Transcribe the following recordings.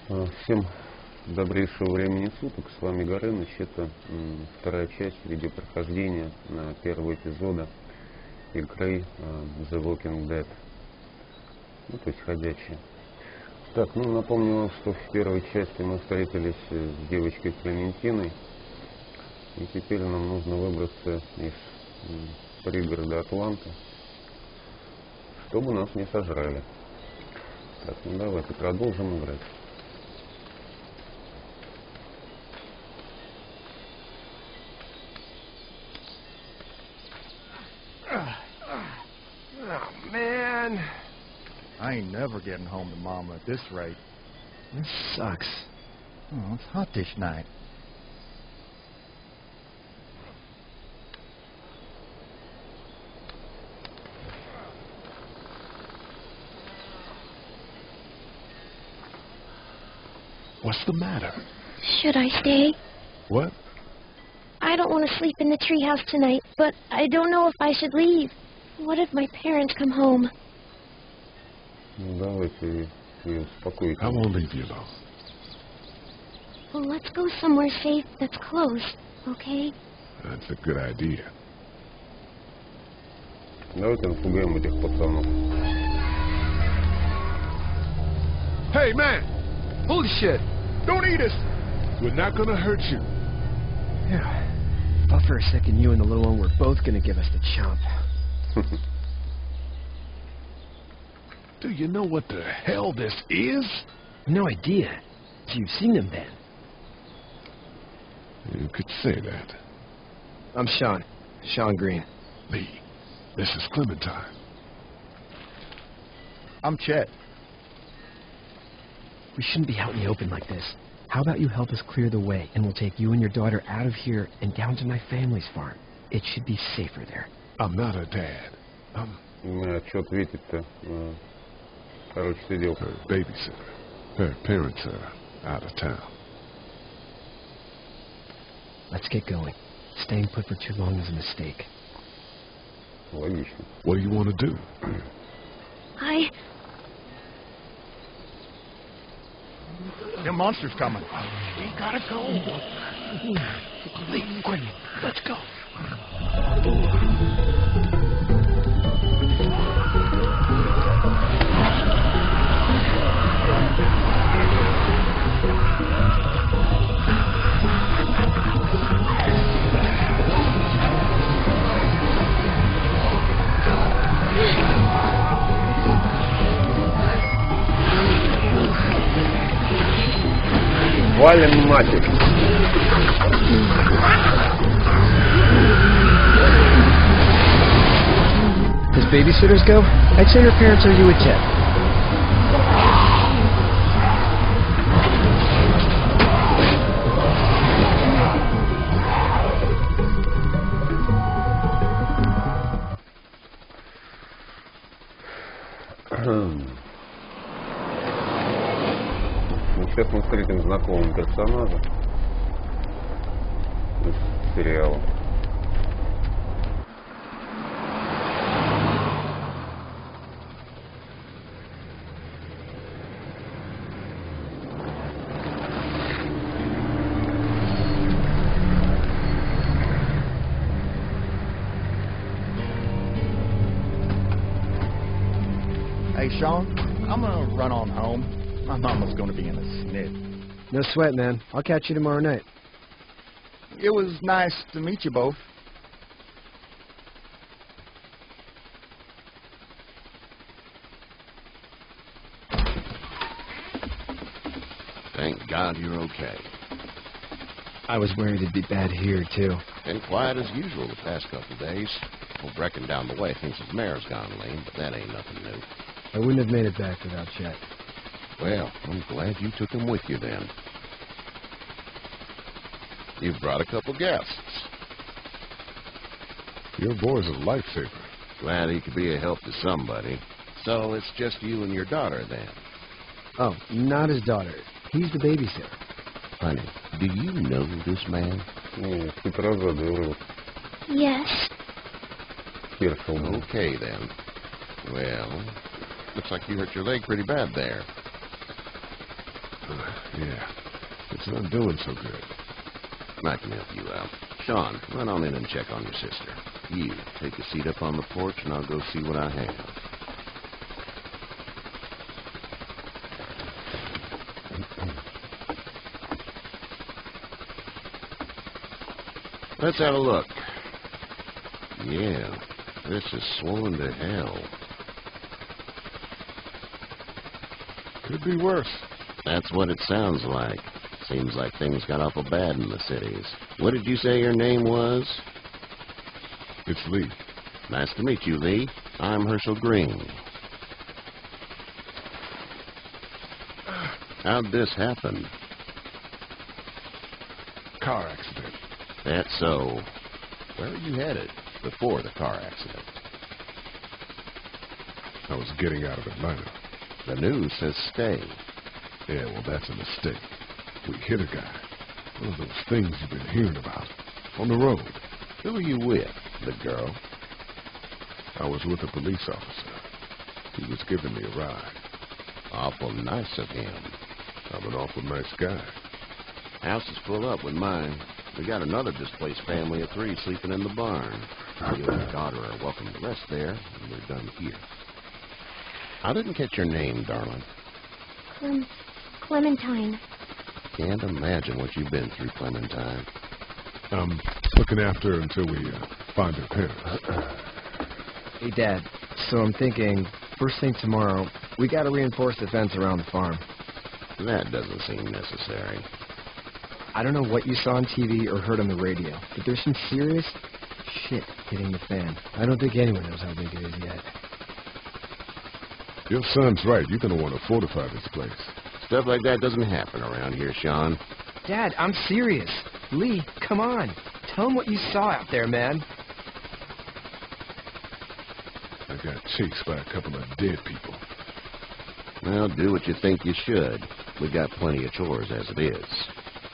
Всем добрейшего времени суток, с вами Горыныч. Это вторая часть видеопрохождения на первого эпизода игры The Walking Dead, то есть ходячие. Так, напомню вам, что в первой части мы встретились с девочкой Клементиной, и теперь нам нужно выбраться из пригорода Атланты, чтобы нас не сожрали. Так, давайте продолжим играть. Oh, man. I ain't never getting home to Mama at this rate. This sucks. Oh, it's hot this night. What's the matter? Should I stay? What? I don't want to sleep in the treehouse tonight, but I don't know if I should leave. What if my parents come home? Давайте ее успокоить. I won't leave you alone. Well, let's go somewhere safe that's close, okay? That's a good idea. Давайте напугаем этих пацанов. Hey, man! Holy shit! Don't eat us! We're not gonna hurt you. Yeah. Thought for a second you and the little one were both gonna give us the chomp. Do you know what the hell this is? No idea. So you've seen them then? You could say that. I'm Sean. Sean Green. Lee, this is Clementine. I'm Chet. We shouldn't be out in the open like this. How about you help us clear the way, and we'll take you and your daughter out of here and down to my family's farm. It should be safer there. I'm not a dad. Что ответить-то? Короче, сидел. Her babysitter. Her parents are out of town. Let's get going. Staying put for too long is a mistake. Логично. What do you want to do? Them monsters coming. We gotta go. Lee, quick, let's go. Валим матик. As babysitters go, I'd say your parents are you and Chet. Сейчас мы встретим знакомого персонажа из сериала. Hey, Sean, I'm gonna run on home. My mama's gonna be in a snit. No sweat, man. I'll catch you tomorrow night. It was nice to meet you both. Thank God you're okay. I was worried it'd be bad here, too. Been quiet as usual the past couple days. Old Brecken down the way thinks his mare's gone lame, but that ain't nothing new. I wouldn't have made it back without Chet. Well, I'm glad you took him with you then. You've brought a couple guests. Your boy's a lifesaver. Glad he could be a help to somebody. So it's just you and your daughter then? Oh, not his daughter. He's the babysitter. Honey, do you know this man? Yes. Хершелом. Okay then. Well, looks like you hurt your leg pretty bad there. Yeah, it's not doing so good. I can help you out. Sean, run on in and check on your sister. You, take a seat up on the porch and I'll go see what I have. Let's have a look. Yeah, this is swollen to hell. Could be worse. That's what it sounds like. Seems like things got awful bad in the cities. What did you say your name was? It's Lee. Nice to meet you, Lee. I'm Herschel Green. How'd this happen? Car accident. That's so. Where were you headed before the car accident? I was getting out of Atlanta. The news says stay. Yeah, well, that's a mistake. We hit a guy. One of those things you've been hearing about. On the road. Who were you with? The girl? I was with a police officer. He was giving me a ride. Awful nice of him. I'm an awful nice guy. House is full up with mine. We got another displaced family of 3 sleeping in the barn. You and your daughter are welcome to rest there, and we're done here. I didn't catch your name, darling. Clementine. Can't imagine what you've been through, Clementine. I'm looking after her until we find her parents. Hey, Dad. So I'm thinking, first thing tomorrow, we gotta reinforce the fence around the farm. That doesn't seem necessary. I don't know what you saw on TV or heard on the radio, but there's some serious shit hitting the fan. I don't think anyone knows how big it is yet. Your son's right. You're going to want to fortify this place. Stuff like that doesn't happen around here, Sean. Dad, I'm serious. Lee, come on. Tell him what you saw out there, man. I got chased by a couple of dead people. Well, do what you think you should. We got plenty of chores as it is.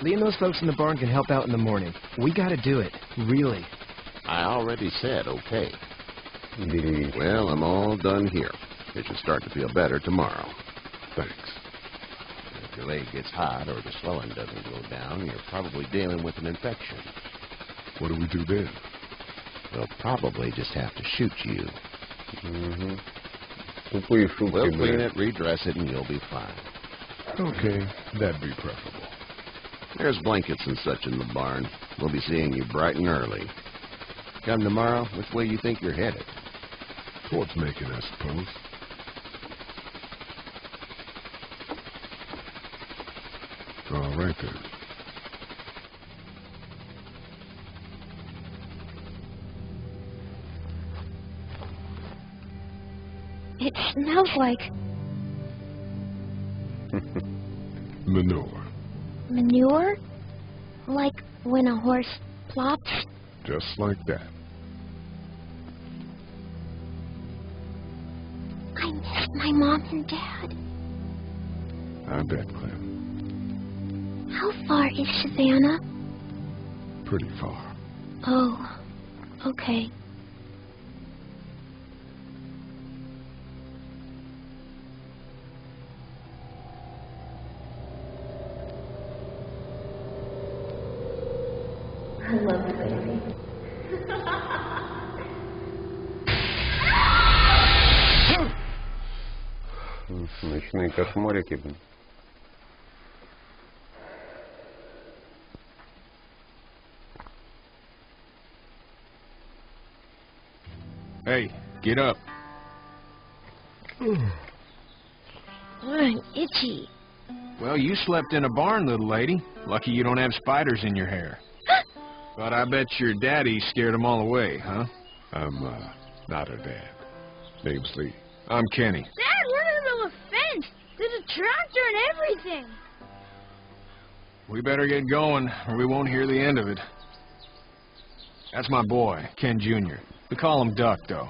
Lee and those folks in the barn can help out in the morning. We gotta do it. Really. I already said okay. Бери. Well, I'm all done here. It should start to feel better tomorrow. Thanks. If your leg gets hot or the swelling doesn't go down, you're probably dealing with an infection. What do we do then? We'll probably just have to shoot you. Тупые шутки, We'll clean блин. it, redress it, and you'll be fine. Okay, that'd be preferable. There's blankets and such in the barn. We'll be seeing you bright and early. Come tomorrow, which way you think you're headed? Towards Macon, I suppose. All right, then. It smells like Manure. manure? Like when a horse plops? Just like that. I miss my mom and dad. I bet, Clem. How far is Savannah? Pretty far. Oh, okay. I love you, baby. Ночные кошмарики, блин. Hey, get up. I'm itchy. Well, you slept in a barn, little lady. Lucky you don't have spiders in your hair. But I bet your daddy scared them all away, huh? I'm, not her dad. Name's Lee. I'm Kenny. Dad, we're in the middle of a fence. There's a tractor and everything. We better get going, or we won't hear the end of it. That's my boy, Ken Jr. We call him Duck, though.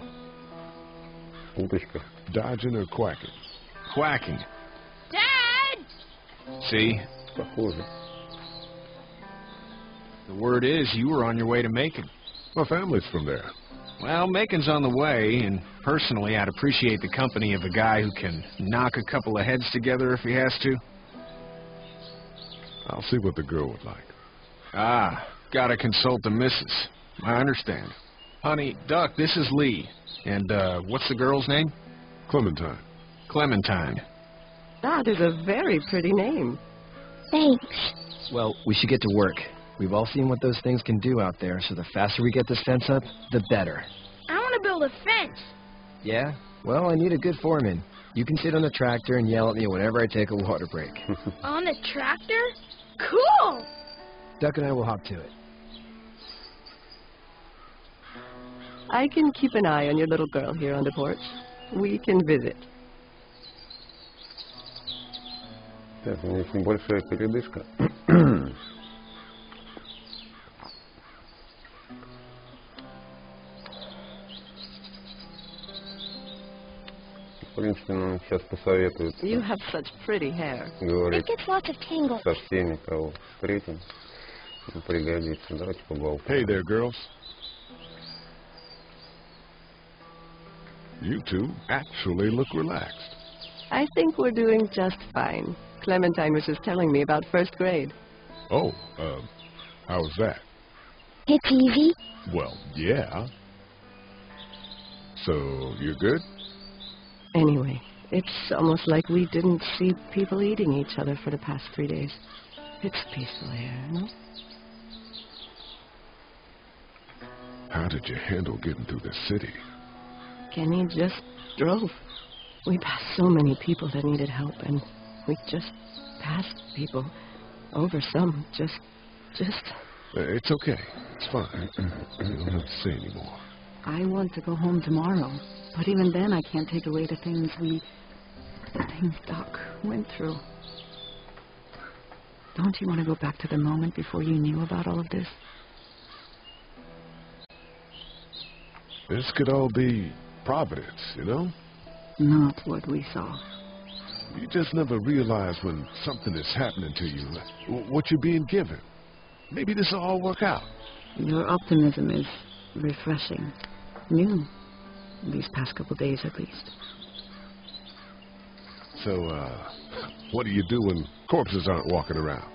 Уточка. Dodging or quacking? Quacking. Dad! See? Похоже. The word is you were on your way to Macon. My family's from there. Well, Macon's on the way, and personally, I'd appreciate the company of a guy who can knock a couple of heads together if he has to. I'll see what the girl would like. Ah, gotta consult the missus. I understand. Honey, Duck, this is Lee. And, what's the girl's name? Clementine. Clementine. That is a very pretty name. Thanks. Well, we should get to work. We've all seen what those things can do out there, so the faster we get this fence up, the better. I want to build a fence. Yeah? Well, I need a good foreman. You can sit on the tractor and yell at me whenever I take a water break. On the tractor? Cool! Duck and I will hop to it. I can keep an eye on your little girl here on the porch. We can visit. Так, у меня есть небольшая передышка. В принципе, нам сейчас посоветуют You have such pretty hair. It говорить gets lots of tangles. со всеми, кого встретим. Пригодится. Давайте поболтаем. Hey there, girls. You two actually look relaxed. I think we're doing just fine. Clementine was just telling me about first grade. Oh, how was that? It's easy. Well, yeah. So, you're good? Anyway, it's almost like we didn't see people eating each other for the past 3 days. It's peaceful here, no? How did you handle getting through the city? Kenny just drove. We passed so many people that needed help, and we just passed people. Over some, just... It's okay. It's fine. You don't have to say anymore. I want to go home tomorrow, but even then I can't take away the things Doc went through. Don't you want to go back to the moment before you knew about all of this? This could all be Providence, you know? Not what we saw. You just never realize when something is happening to you, what you're being given. Maybe this will all work out. Your optimism is refreshing. New. These past couple days, at least. So, what do you do when corpses aren't walking around?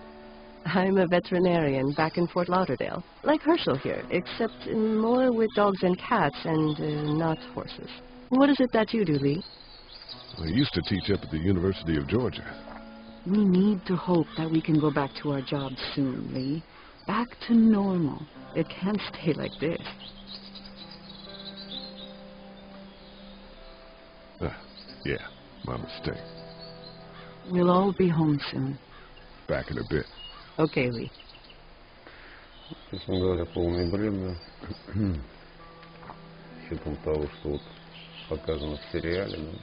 I'm a veterinarian back in Fort Lauderdale. Like Herschel here, except more with dogs and cats and not horses. What is it that you do, Lee? I used to teach up at the University of Georgia. We need to hope that we can go back to our jobs soon, Lee. Back to normal. It can't stay like this. Yeah, my mistake. We'll all be home soon. Back in a bit. Okay, Lee. Честно говоря, полный бред, да. С учетом того, что вот показано в сериале, да.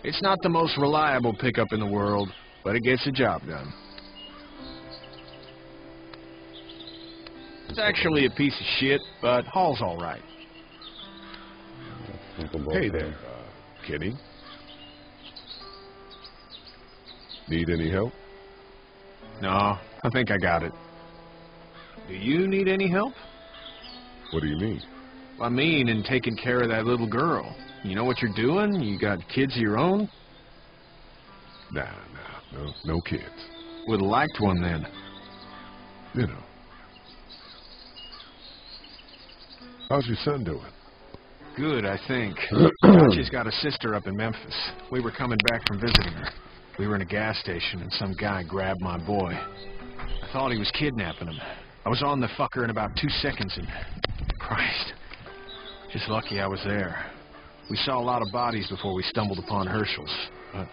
It's not the most reliable pickup in the world, but it gets the job done. It's actually a piece of shit, but Hall's all right. Hey there, Kenny. Need any help? No, I think I got it. Do you need any help? What do you mean? I mean, in taking care of that little girl. You know what you're doing? You got kids of your own? No kids. Would have liked one then. You know. How's your son doing? Good, I think. She's got a sister up in Memphis. We were coming back from visiting her. We were in a gas station, and some guy grabbed my boy. I thought he was kidnapping him. I was on the fucker in about 2 seconds, and... Christ. Just lucky I was there. We saw a lot of bodies before we stumbled upon Hershel's. But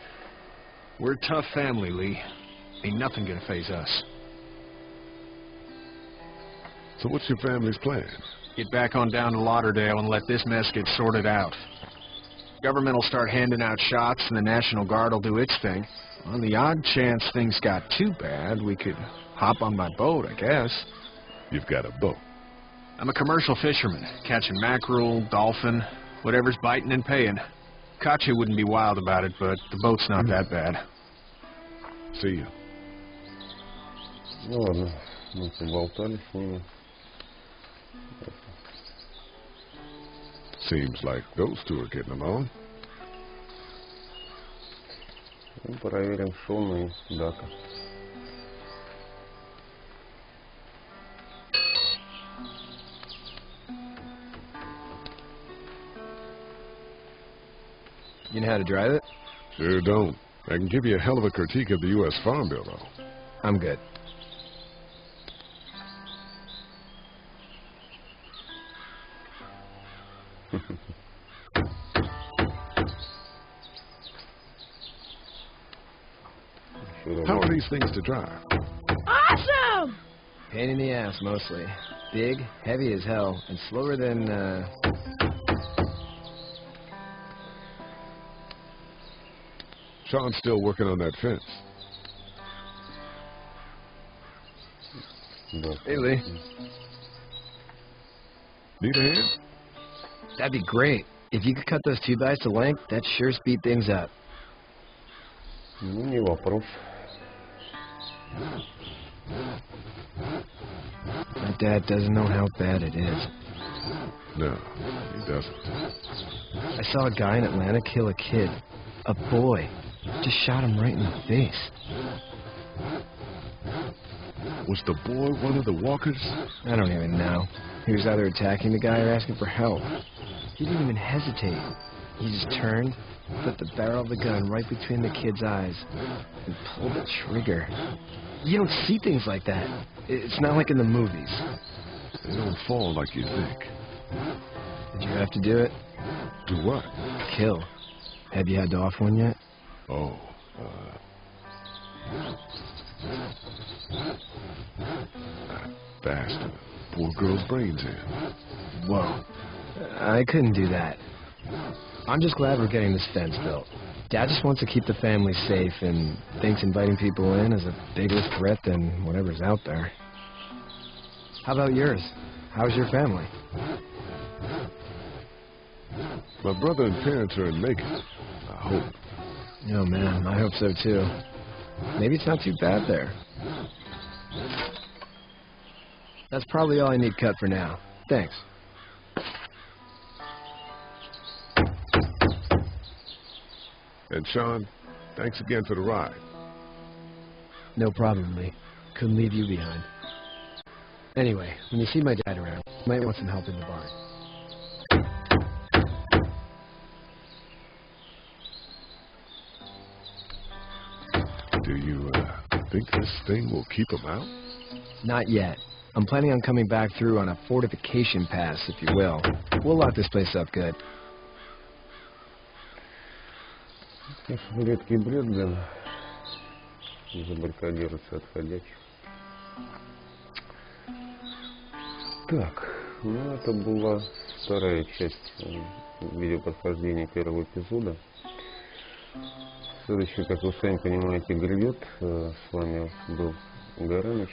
we're a tough family, Lee. Ain't nothing gonna faze us. So what's your family's plan? Get back on down to Lauderdale and let this mess get sorted out. Government will start handing out shots, and the National Guard will do its thing. On the odd chance things got too bad, we could hop on my boat, I guess. You've got a boat. I'm a commercial fisherman, catching mackerel, dolphin, whatever's biting and paying. Katya wouldn't be wild about it, but the boat's not that bad. See you. Ну ладно, мы поболтали с ними. Seems like those two are getting along. Ну, проверим Шона и Дака. You know how to drive it? Sure don't. I can give you a hell of a critique of the U.S. Farm Bill, though. I'm good. How are these things to drive? Awesome! Pain in the ass, mostly. Big, heavy as hell, and slower than, Sean's still working on that fence. Hey, Lee. Need a hand? That'd be great. If you could cut those 2x to length, that'd sure speed things up. Ну, не вопрос. My dad doesn't know how bad it is. No, he doesn't. I saw a guy in Atlanta kill a kid. A boy. Just shot him right in the face. Was the boy one of the walkers? I don't even know. He was either attacking the guy or asking for help. He didn't even hesitate. He just turned, put the barrel of the gun right between the kid's eyes, and pulled the trigger. You don't see things like that. It's not like in the movies. They don't fall like you think. Did you have to do it? Do what? Kill. Have you had to off one yet? Oh, that bastard. Poor girl's brains in. Whoa. I couldn't do that. I'm just glad we're getting this fence built. Dad just wants to keep the family safe and thinks inviting people in is a bigger threat than whatever's out there. How about yours? How's your family? My brother and parents are in Macon. I hope. Oh, man, I hope so, too. Maybe it's not too bad there. That's probably all I need cut for now. Thanks. And Sean, thanks again for the ride. No problem, Lee. Couldn't leave you behind. Anyway, when you see my dad around, you might want some help in the barn. Do you think this thing will keep him out? Not yet. I'm planning on coming back through on a fortification pass, if you will. We'll lock this place up good. Конечно, редкий бред, блин, забаррикадироваться от ходячих. Так, ну это была вторая часть видеопрохождения первого эпизода. Следующий, как вы сами понимаете, грядет. С вами был Горыныч.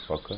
Пока.